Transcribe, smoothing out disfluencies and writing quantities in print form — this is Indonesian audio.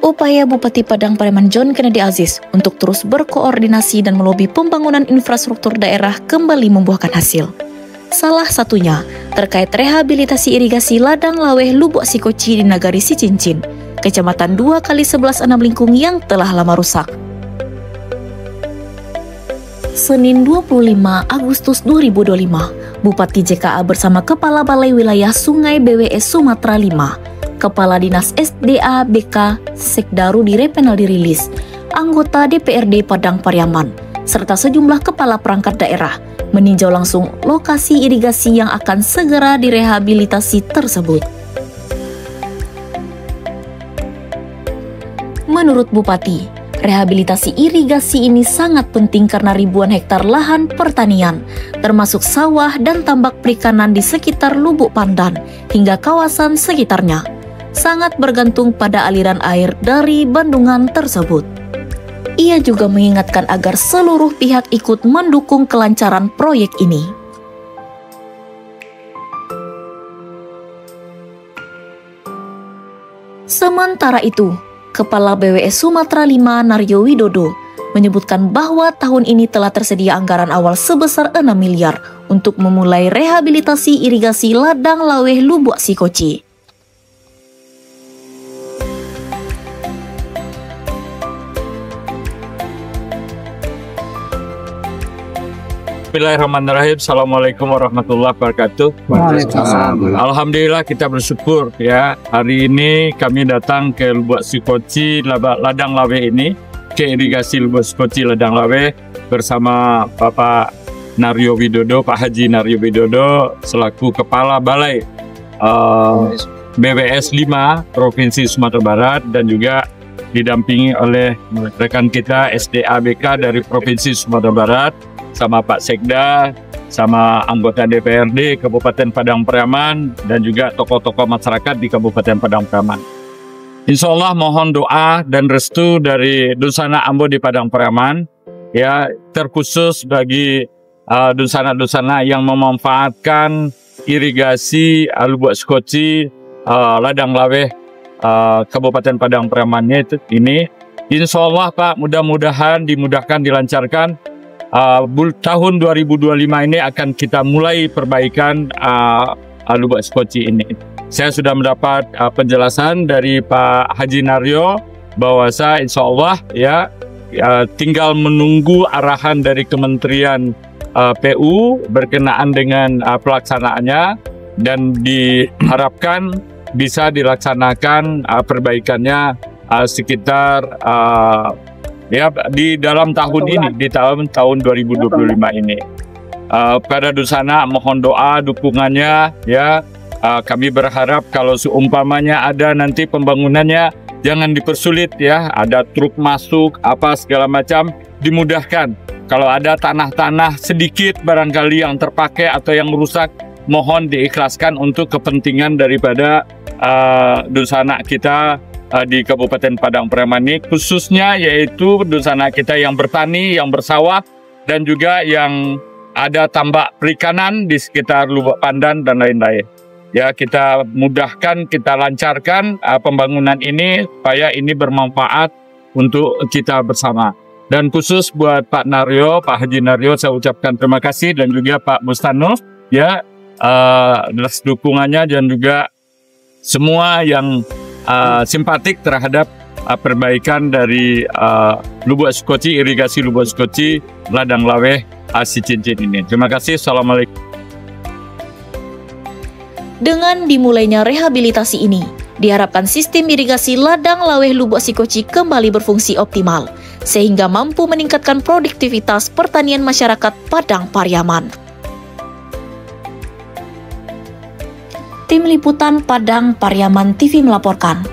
Upaya Bupati Padang Pariaman John Kennedy Aziz untuk terus berkoordinasi dan melobi pembangunan infrastruktur daerah kembali membuahkan hasil. Salah satunya terkait rehabilitasi irigasi ladang laweh Lubuk Sikoci di Nagari Sicincin, Kecamatan 2x11 Lingkung yang telah lama rusak. Senin 25 Agustus 2025, Bupati JKA bersama Kepala Balai Wilayah Sungai BWS Sumatera 5, Kepala Dinas SDA BK Sekdaru di Repenal dirilis, anggota DPRD Padang Pariaman, serta sejumlah kepala perangkat daerah meninjau langsung lokasi irigasi yang akan segera direhabilitasi tersebut. Menurut Bupati, rehabilitasi irigasi ini sangat penting karena ribuan hektar lahan pertanian, termasuk sawah dan tambak perikanan di sekitar Lubuk Pandan hingga kawasan sekitarnya, sangat bergantung pada aliran air dari bendungan tersebut. Ia juga mengingatkan agar seluruh pihak ikut mendukung kelancaran proyek ini. Sementara itu, Kepala BWS Sumatera 5 Naryo Widodo menyebutkan bahwa tahun ini telah tersedia anggaran awal sebesar 6 miliar untuk memulai rehabilitasi irigasi ladang laweh Lubuk Sikoci. Bismillahirrahmanirrahim. Assalamualaikum warahmatullahi wabarakatuh. Waalaikumsalam. Alhamdulillah kita bersyukur ya. Hari ini kami datang ke Lubuk Sikoci ladang laweh ini, ke irigasi Lubuk Sikoci ladang laweh bersama Bapak Naryo Widodo, Pak Haji Naryo Widodo selaku Kepala Balai BWS 5 Provinsi Sumatera Barat, dan juga didampingi oleh rekan kita SDA BK dari Provinsi Sumatera Barat, sama Pak Sekda, sama anggota DPRD Kabupaten Padang Pariaman, dan juga tokoh-tokoh masyarakat di Kabupaten Padang Pariaman. Insya Allah mohon doa dan restu dari Dunsana Ambo di Padang Pariaman, ya, terkhusus bagi Dunsana-Dunsana yang memanfaatkan irigasi Lubuk Sikoci ladang laweh Kabupaten Padang Pariaman ini. Insya Allah Pak, mudah-mudahan dimudahkan, dilancarkan. Tahun 2025 ini akan kita mulai perbaikan Lubuk Sikoci ini. Saya sudah mendapat penjelasan dari Pak Haji Naryo bahwa insya Allah ya, tinggal menunggu arahan dari Kementerian PU berkenaan dengan pelaksanaannya, dan diharapkan bisa dilaksanakan perbaikannya sekitar ya di dalam tahun ini, di tahun 2025 ini. Pada Dunsana mohon doa dukungannya ya. Kami berharap kalau seumpamanya ada nanti pembangunannya jangan dipersulit ya. Ada truk masuk apa segala macam dimudahkan. Kalau ada tanah-tanah sedikit barangkali yang terpakai atau yang rusak, mohon diikhlaskan untuk kepentingan daripada Dunsana kita di Kabupaten Padang Pariaman ini, khususnya yaitu Dunsana kita yang bertani, yang bersawah, dan juga yang ada tambak perikanan di sekitar Lubuk Pandan dan lain-lain. Ya, kita mudahkan, kita lancarkan pembangunan ini supaya ini bermanfaat untuk kita bersama. Dan khusus buat Pak Naryo, Pak Haji Naryo, saya ucapkan terima kasih, dan juga Pak Mustanul ya atas dukungannya, dan juga semua yang simpatik terhadap perbaikan dari Lubuk Sikoci, irigasi Lubuk Sikoci ladang laweh Sicincin ini. Terima kasih. Assalamualaikum. Dengan dimulainya rehabilitasi ini, diharapkan sistem irigasi ladang laweh Lubuk Sikoci kembali berfungsi optimal, sehingga mampu meningkatkan produktivitas pertanian masyarakat Padang Pariaman. Tim Liputan Padang Pariaman TV melaporkan.